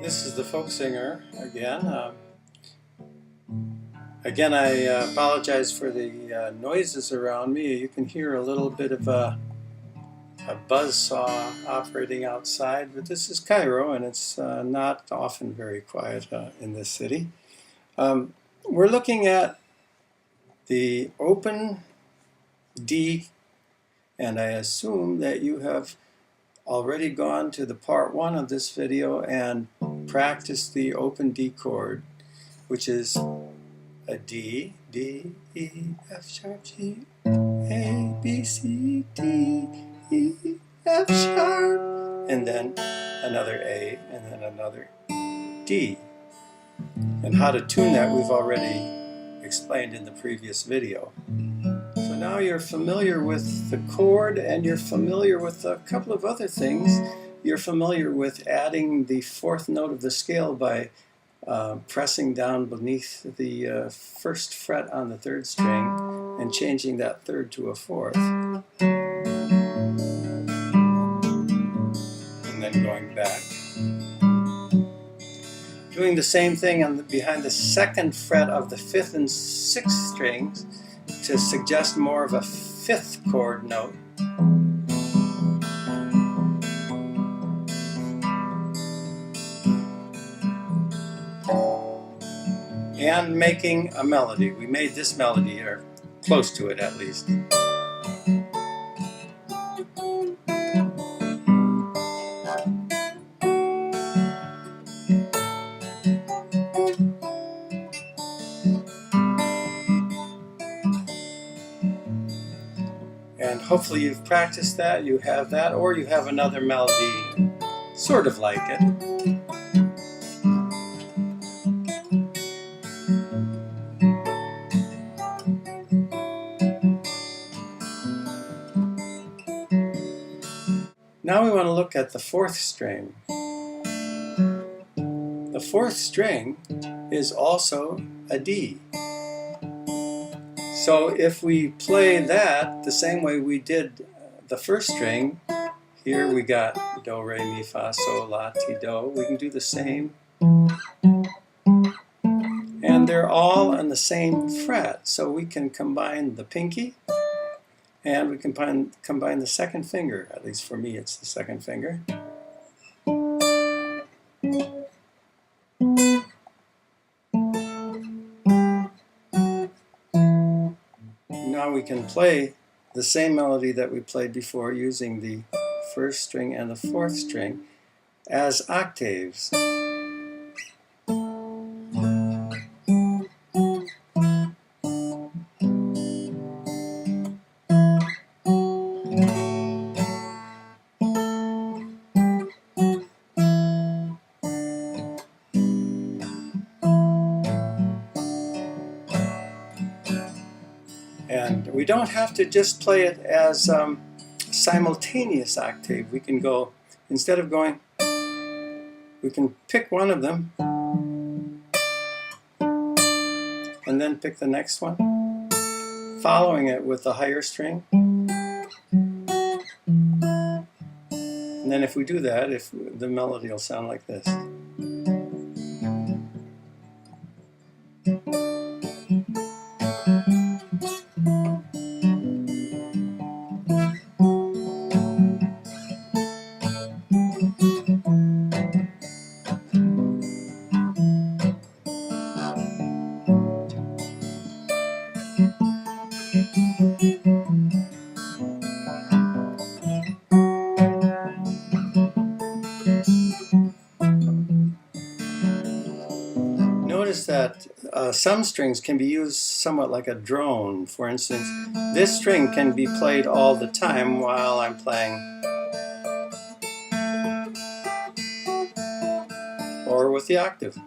This is the Folksinger again. I apologize for the noises around me. You can hear a little bit of a buzzsaw operating outside, but this is Cairo, and it's not often very quiet in this city. We're looking at the open D, and I assume that you have already gone to the part 1 of this video and practiced the open D chord, which is a D, D, E, F sharp, G, A, B, C, D, E, F sharp, and then another A, and then another D. And how to tune that we've already explained in the previous video. So now you're familiar with the chord, and you're familiar with a couple of other things. You're familiar with adding the 4th note of the scale by pressing down beneath the 1st fret on the 3rd string and changing that 3rd to a 4th. And then going back. Doing the same thing behind the 2nd fret of the 5th and 6th strings to suggest more of a 5th chord note. And making a melody. We made this melody, or close to it at least. And hopefully you've practiced that, you have that, or you have another melody sort of like it. Now we want to look at the 4th string. The 4th string is also a D. So if we play that the same way we did the 1st string, here we got do, re, mi, fa, sol, la, ti, do. We can do the same. And they're all on the same fret. So we can combine the pinky, and we can combine the 2nd finger. At least for me, it's the 2nd finger. Now we can play the same melody that we played before using the 1st string and the 4th string as octaves. And we don't have to just play it as simultaneous octave. We can go, instead of going, we can pick one of them and then pick the next one, following it with the higher string. And then if we do that, the melody will sound like this. Notice that some strings can be used somewhat like a drone. For instance, this string can be played all the time while I'm playing, or with the octave.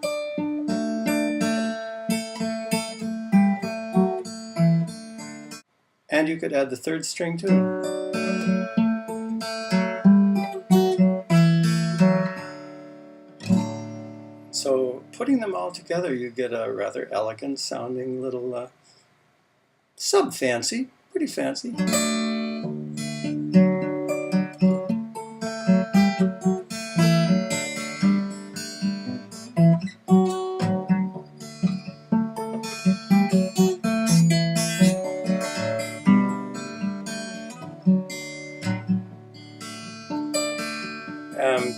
And you could add the 3rd string too. So putting them all together, you get a rather elegant sounding little sub-fancy, pretty fancy.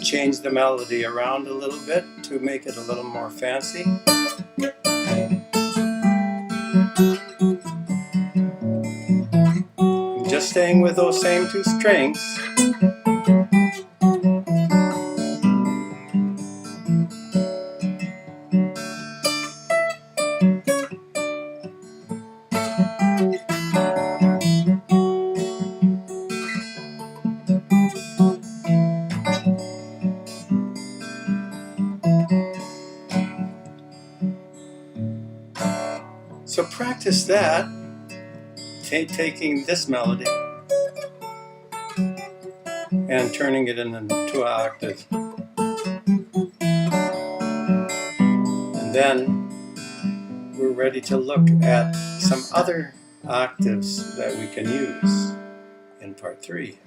change the melody around a little bit to make it a little more fancy. I'm just staying with those same two strings. So practice that, taking this melody and turning it into an octave. And then we're ready to look at some other octaves that we can use in part 3.